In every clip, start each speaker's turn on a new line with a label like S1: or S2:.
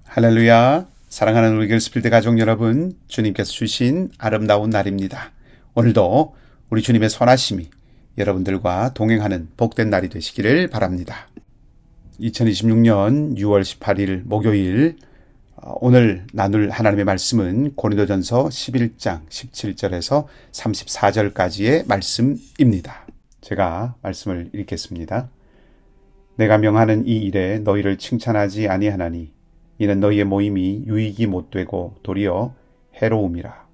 S1: 할렐루야. 사랑하는 우리 길스필드 가족 여러분, 주님께서 주신 아름다운 날입니다. 오늘도 우리 주님의 선하심이 여러분들과 동행하는 복된 날이 되시기를 바랍니다. 2026년 6월 18일 목요일, 오늘 나눌 하나님의 말씀은 고린도전서 11장 17절에서 34절까지의 말씀입니다. 제가 말씀을 읽겠습니다. 내가 명하는 이 일에 너희를 칭찬하지 아니하나니 이는 너희의 모임이 유익이 못되고 도리어 해로움이라.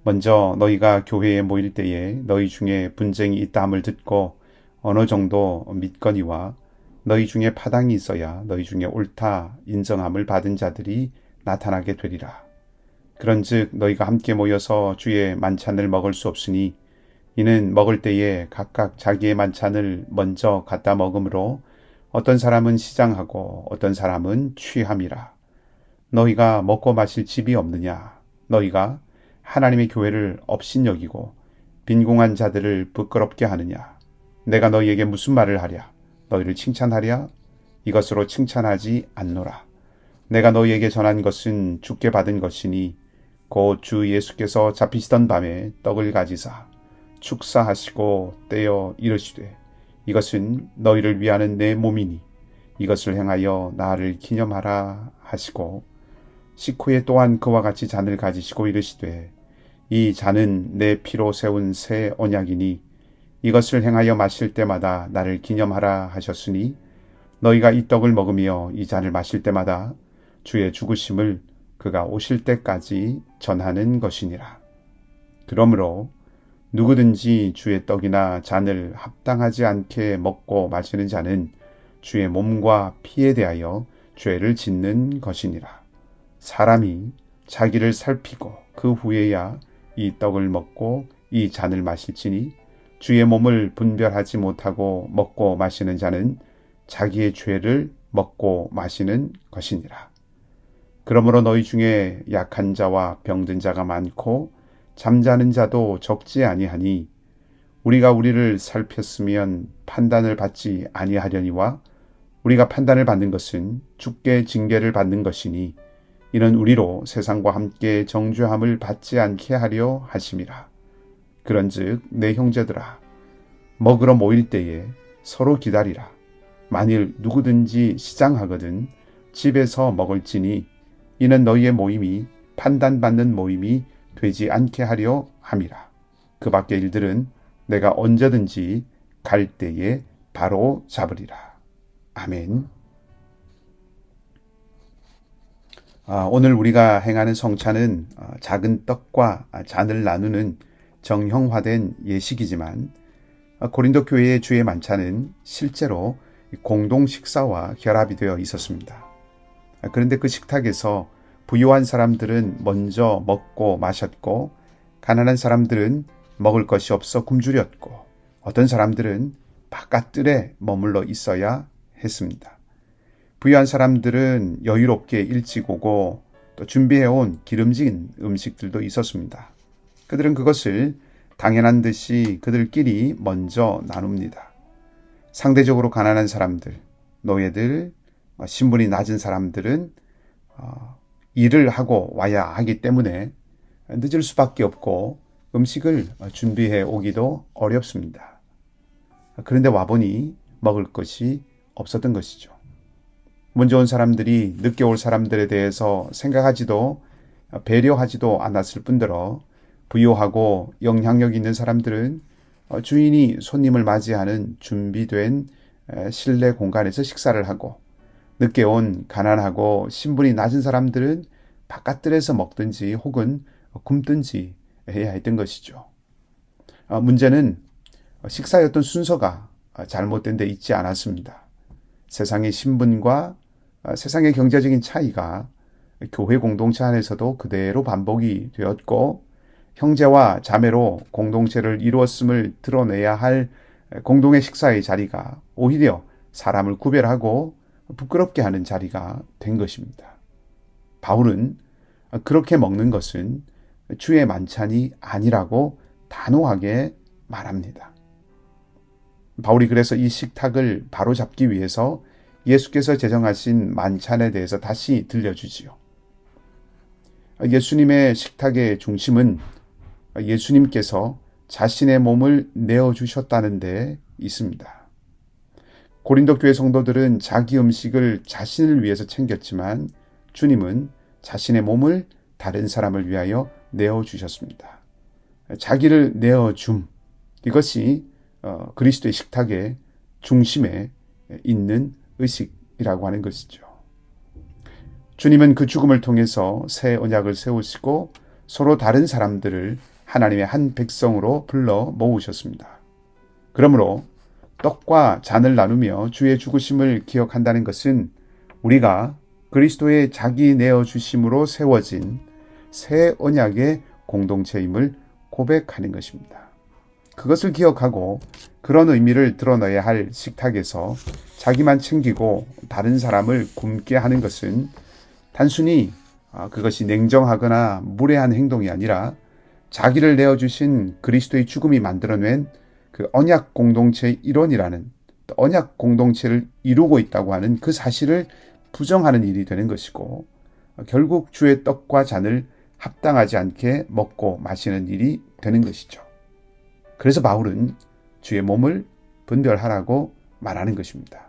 S1: 먼저 너희가 교회에 모일 때에 너희 중에 분쟁이 있다 함을 듣고 어느 정도 믿거니와 너희 중에 파당이 있어야 너희 중에 옳다 인정함을 받은 자들이 나타나게 되리라. 그런즉 너희가 함께 모여서 주의 만찬을 먹을 수 없으니 이는 먹을 때에 각각 자기의 만찬을 먼저 갖다 먹으므로 어떤 사람은 시장하고 어떤 사람은 취함이라. 너희가 먹고 마실 집이 없느냐? 너희가 하나님의 교회를 업신여기고 빈궁한 자들을 부끄럽게 하느냐? 내가 너희에게 무슨 말을 하랴? 너희를 칭찬하랴? 이것으로 칭찬하지 않노라. 내가 너희에게 전한 것은 주께 받은 것이니 곧 주 예수께서 잡히시던 밤에 떡을 가지사 축사하시고 떼어 이르시되 이것은 너희를 위하는 내 몸이니 이것을 행하여 나를 기념하라 하시고 식후에 또한 그와 같이 잔을 가지시고 이르시되 이 잔은 내 피로 세운 새 언약이니 이것을 행하여 마실 때마다 나를 기념하라 하셨으니 너희가 이 떡을 먹으며 이 잔을 마실 때마다 주의 죽으심을 그가 오실 때까지 전하는 것이니라. 그러므로 누구든지 주의 떡이나 잔을 합당하지 않게 먹고 마시는 자는 주의 몸과 피에 대하여 죄를 짓는 것이니라. 사람이 자기를 살피고 그 후에야 이 떡을 먹고 이 잔을 마실지니 주의 몸을 분별하지 못하고 먹고 마시는 자는 자기의 죄를 먹고 마시는 것이니라. 그러므로 너희 중에 약한 자와 병든 자가 많고 잠자는 자도 적지 아니하니 우리가 우리를 살폈으면 판단을 받지 아니하려니와 우리가 판단을 받는 것은 주께 징계를 받는 것이니 이는 우리로 세상과 함께 정죄함을 받지 않게 하려 하심이라. 그런즉 내 형제들아 먹으러 모일 때에 서로 기다리라. 만일 누구든지 시장하거든 집에서 먹을지니 이는 너희의 모임이 판단받는 모임이 되지 않게 하려 함이라. 그 밖의 일들은 내가 언제든지 갈 때에 바로 잡으리라. 아멘. 오늘 우리가 행하는 성찬은 작은 떡과 잔을 나누는 정형화된 예식이지만 고린도 교회의 주의 만찬은 실제로 공동 식사와 결합이 되어 있었습니다. 그런데 그 식탁에서 부유한 사람들은 먼저 먹고 마셨고 가난한 사람들은 먹을 것이 없어 굶주렸고 어떤 사람들은 바깥들에 머물러 있어야 했습니다. 부유한 사람들은 여유롭게 일찍 오고 또 준비해온 기름진 음식들도 있었습니다. 그들은 그것을 당연한 듯이 그들끼리 먼저 나눕니다. 상대적으로 가난한 사람들, 노예들, 신분이 낮은 사람들은 일을 하고 와야 하기 때문에 늦을 수밖에 없고 음식을 준비해 오기도 어렵습니다. 그런데 와보니 먹을 것이 없었던 것이죠. 먼저 온 사람들이 늦게 올 사람들에 대해서 생각하지도 배려하지도 않았을 뿐더러 부유하고 영향력 있는 사람들은 주인이 손님을 맞이하는 준비된 실내 공간에서 식사를 하고 늦게 온 가난하고 신분이 낮은 사람들은 바깥들에서 먹든지 혹은 굶든지 해야 했던 것이죠. 문제는 식사였던 순서가 잘못된 데 있지 않았습니다. 세상의 신분과 세상의 경제적인 차이가 교회 공동체 안에서도 그대로 반복이 되었고 형제와 자매로 공동체를 이루었음을 드러내야 할 공동의 식사의 자리가 오히려 사람을 구별하고 부끄럽게 하는 자리가 된 것입니다. 바울은 그렇게 먹는 것은 주의 만찬이 아니라고 단호하게 말합니다. 바울이 그래서 이 식탁을 바로잡기 위해서 예수께서 제정하신 만찬에 대해서 다시 들려주지요. 예수님의 식탁의 중심은 예수님께서 자신의 몸을 내어주셨다는 데 있습니다. 고린도 교회 성도들은 자기 음식을 자신을 위해서 챙겼지만 주님은 자신의 몸을 다른 사람을 위하여 내어주셨습니다. 자기를 내어줌, 이것이 그리스도의 식탁의 중심에 있는 의식이라고 하는 것이죠. 주님은 그 죽음을 통해서 새 언약을 세우시고 서로 다른 사람들을 하나님의 한 백성으로 불러 모으셨습니다. 그러므로 떡과 잔을 나누며 주의 죽으심을 기억한다는 것은 우리가 그리스도의 자기 내어주심으로 세워진 새 언약의 공동체임을 고백하는 것입니다. 그것을 기억하고 그런 의미를 드러내야 할 식탁에서 자기만 챙기고 다른 사람을 굶게 하는 것은 단순히 그것이 냉정하거나 무례한 행동이 아니라 자기를 내어주신 그리스도의 죽음이 만들어낸 그 언약 공동체의 일원이라는, 언약 공동체를 이루고 있다고 하는 그 사실을 부정하는 일이 되는 것이고, 결국 주의 떡과 잔을 합당하지 않게 먹고 마시는 일이 되는 것이죠. 그래서 바울은 주의 몸을 분별하라고 말하는 것입니다.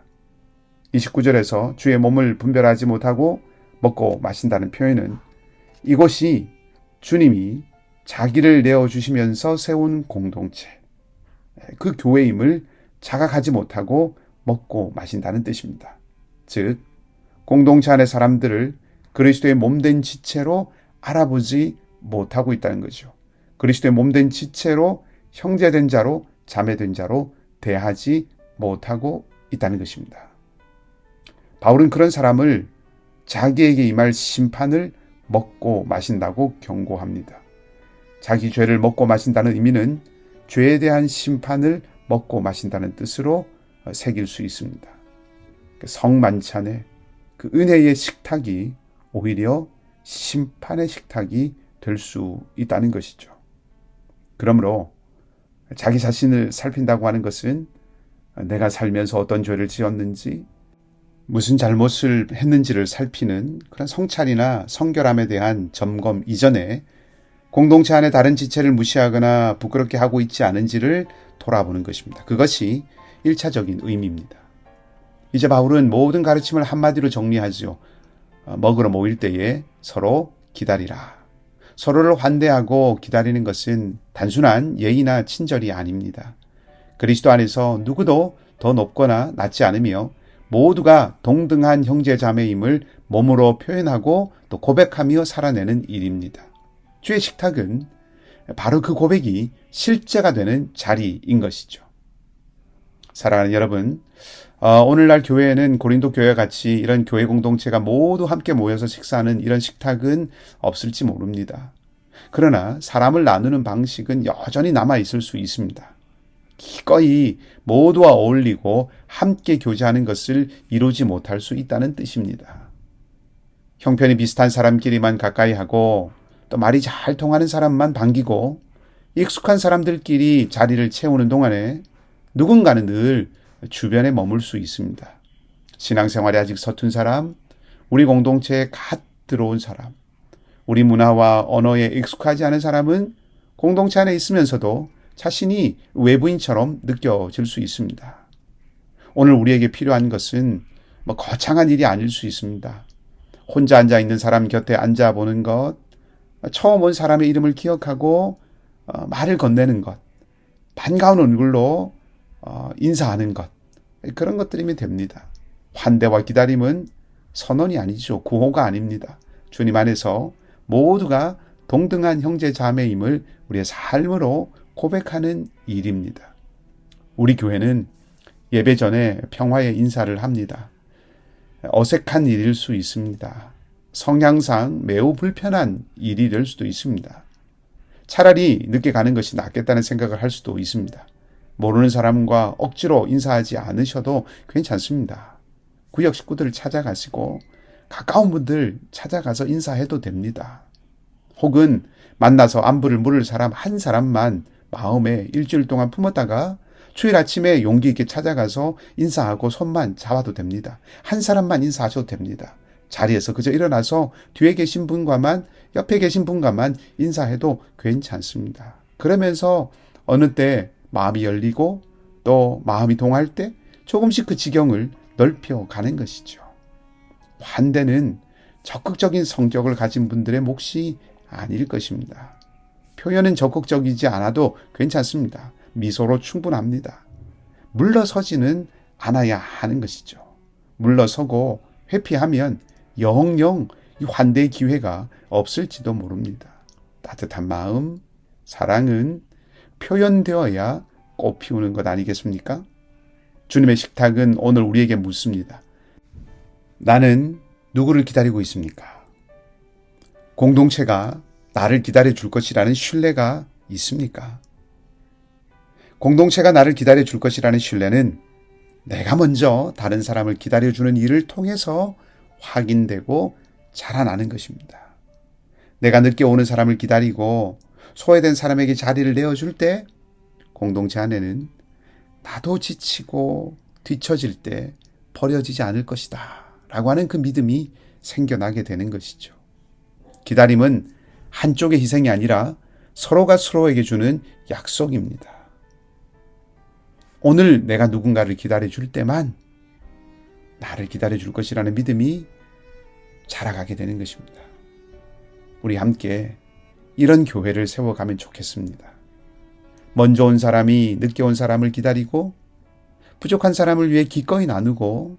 S1: 29절에서 주의 몸을 분별하지 못하고 먹고 마신다는 표현은 이것이 주님이 자기를 내어주시면서 세운 공동체, 그 교회임을 자각하지 못하고 먹고 마신다는 뜻입니다. 즉, 공동체 안의 사람들을 그리스도의 몸된 지체로 알아보지 못하고 있다는 거죠. 그리스도의 몸된 지체로 형제된 자로 자매된 자로 대하지 못하고 있다는 것입니다. 바울은 그런 사람을 자기에게 임할 심판을 먹고 마신다고 경고합니다. 자기 죄를 먹고 마신다는 의미는 죄에 대한 심판을 먹고 마신다는 뜻으로 새길 수 있습니다. 성만찬의 그 은혜의 식탁이 오히려 심판의 식탁이 될 수 있다는 것이죠. 그러므로 자기 자신을 살핀다고 하는 것은 내가 살면서 어떤 죄를 지었는지, 무슨 잘못을 했는지를 살피는 그런 성찰이나 성결함에 대한 점검 이전에 공동체 안에 다른 지체를 무시하거나 부끄럽게 하고 있지 않은지를 돌아보는 것입니다. 그것이 1차적인 의미입니다. 이제 바울은 모든 가르침을 한마디로 정리하지요. 먹으러 모일 때에 서로 기다리라. 서로를 환대하고 기다리는 것은 단순한 예의나 친절이 아닙니다. 그리스도 안에서 누구도 더 높거나 낮지 않으며 모두가 동등한 형제 자매임을 몸으로 표현하고 또 고백하며 살아내는 일입니다. 주의 식탁은 바로 그 고백이 실제가 되는 자리인 것이죠. 사랑하는 여러분, 오늘날 교회에는 고린도 교회와 같이 이런 교회 공동체가 모두 함께 모여서 식사하는 이런 식탁은 없을지 모릅니다. 그러나 사람을 나누는 방식은 여전히 남아있을 수 있습니다. 기꺼이 모두와 어울리고 함께 교제하는 것을 이루지 못할 수 있다는 뜻입니다. 형편이 비슷한 사람끼리만 가까이 하고 또 말이 잘 통하는 사람만 반기고 익숙한 사람들끼리 자리를 채우는 동안에 누군가는 늘 주변에 머물 수 있습니다. 신앙생활에 아직 서툰 사람, 우리 공동체에 갓 들어온 사람, 우리 문화와 언어에 익숙하지 않은 사람은 공동체 안에 있으면서도 자신이 외부인처럼 느껴질 수 있습니다. 오늘 우리에게 필요한 것은 거창한 일이 아닐 수 있습니다. 혼자 앉아있는 사람 곁에 앉아보는 것, 처음 온 사람의 이름을 기억하고 말을 건네는 것, 반가운 얼굴로 인사하는 것, 그런 것들이면 됩니다. 환대와 기다림은 선언이 아니죠. 구호가 아닙니다. 주님 안에서 모두가 동등한 형제 자매임을 우리의 삶으로 고백하는 일입니다. 우리 교회는 예배 전에 평화의 인사를 합니다. 어색한 일일 수 있습니다. 성향상 매우 불편한 일이 될 수도 있습니다. 차라리 늦게 가는 것이 낫겠다는 생각을 할 수도 있습니다. 모르는 사람과 억지로 인사하지 않으셔도 괜찮습니다. 구역 식구들을 찾아가시고 가까운 분들 찾아가서 인사해도 됩니다. 혹은 만나서 안부를 물을 사람 한 사람만 마음에 일주일 동안 품었다가 주일 아침에 용기 있게 찾아가서 인사하고 손만 잡아도 됩니다. 한 사람만 인사하셔도 됩니다. 자리에서 그저 일어나서 뒤에 계신 분과만, 옆에 계신 분과만 인사해도 괜찮습니다. 그러면서 어느 때 마음이 열리고 또 마음이 동할 때 조금씩 그 지경을 넓혀가는 것이죠. 환대는 적극적인 성격을 가진 분들의 몫이 아닐 것입니다. 표현은 적극적이지 않아도 괜찮습니다. 미소로 충분합니다. 물러서지는 않아야 하는 것이죠. 물러서고 회피하면 영영 이 환대의 기회가 없을지도 모릅니다. 따뜻한 마음, 사랑은 표현되어야 꽃 피우는 것 아니겠습니까? 주님의 식탁은 오늘 우리에게 묻습니다. 나는 누구를 기다리고 있습니까? 공동체가 나를 기다려 줄 것이라는 신뢰가 있습니까? 공동체가 나를 기다려 줄 것이라는 신뢰는 내가 먼저 다른 사람을 기다려주는 일을 통해서 확인되고 자라나는 것입니다. 내가 늦게 오는 사람을 기다리고 소외된 사람에게 자리를 내어줄 때 공동체 안에는 나도 지치고 뒤처질 때 버려지지 않을 것이다 라고 하는 그 믿음이 생겨나게 되는 것이죠. 기다림은 한쪽의 희생이 아니라 서로가 서로에게 주는 약속입니다. 오늘 내가 누군가를 기다려줄 때만 나를 기다려줄 것이라는 믿음이 자라가게 되는 것입니다. 우리 함께 이런 교회를 세워가면 좋겠습니다. 먼저 온 사람이 늦게 온 사람을 기다리고 부족한 사람을 위해 기꺼이 나누고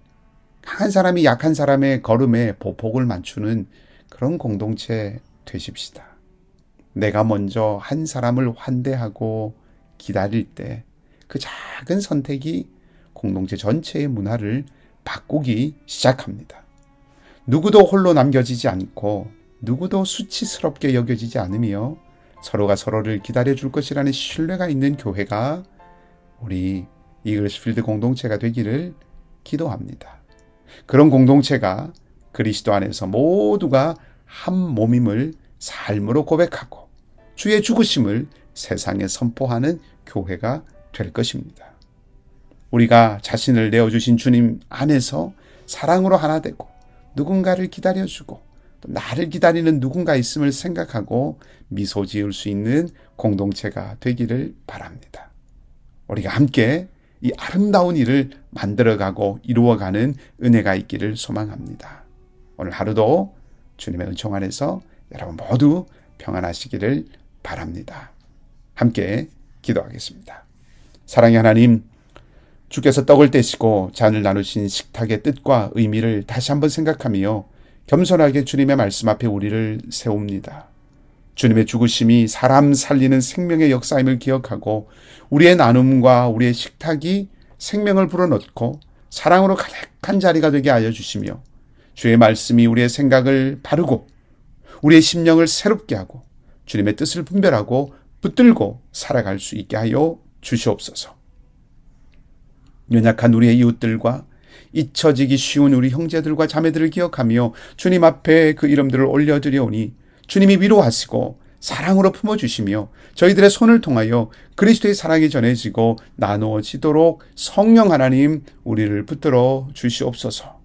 S1: 강한 사람이 약한 사람의 걸음에 보폭을 맞추는 그런 공동체 되십시다. 내가 먼저 한 사람을 환대하고 기다릴 때 그 작은 선택이 공동체 전체의 문화를 바꾸기 시작합니다. 누구도 홀로 남겨지지 않고 누구도 수치스럽게 여겨지지 않으며 서로가 서로를 기다려줄 것이라는 신뢰가 있는 교회가 우리 이글스필드 공동체가 되기를 기도합니다. 그런 공동체가 그리스도 안에서 모두가 한 몸임을 삶으로 고백하고 주의 죽으심을 세상에 선포하는 교회가 될 것입니다. 우리가 자신을 내어주신 주님 안에서 사랑으로 하나 되고 누군가를 기다려주고 또 나를 기다리는 누군가 있음을 생각하고 미소 지을 수 있는 공동체가 되기를 바랍니다. 우리가 함께 이 아름다운 일을 만들어가고 이루어가는 은혜가 있기를 소망합니다. 오늘 하루도 주님의 은총 안에서 여러분 모두 평안하시기를 바랍니다. 함께 기도하겠습니다. 사랑의 하나님, 주께서 떡을 떼시고 잔을 나누신 식탁의 뜻과 의미를 다시 한번 생각하며 겸손하게 주님의 말씀 앞에 우리를 세웁니다. 주님의 죽으심이 사람 살리는 생명의 역사임을 기억하고 우리의 나눔과 우리의 식탁이 생명을 불어넣고 사랑으로 가득한 자리가 되게 하여 주시며 주의 말씀이 우리의 생각을 바르고 우리의 심령을 새롭게 하고 주님의 뜻을 분별하고 붙들고 살아갈 수 있게 하여 주시옵소서. 연약한 우리의 이웃들과 잊혀지기 쉬운 우리 형제들과 자매들을 기억하며 주님 앞에 그 이름들을 올려드려오니 주님이 위로하시고 사랑으로 품어주시며 저희들의 손을 통하여 그리스도의 사랑이 전해지고 나누어지도록 성령 하나님 우리를 붙들어 주시옵소서.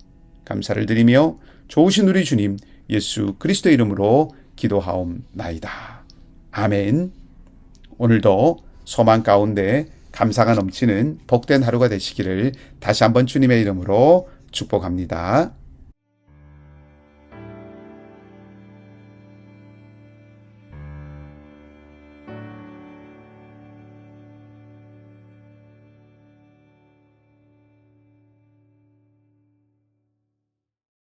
S1: 감사를 드리며 좋으신 우리 주님 예수 그리스도의 이름으로 기도하옵나이다. 아멘. 오늘도 소망 가운데 감사가 넘치는 복된 하루가 되시기를 다시 한번 주님의 이름으로 축복합니다.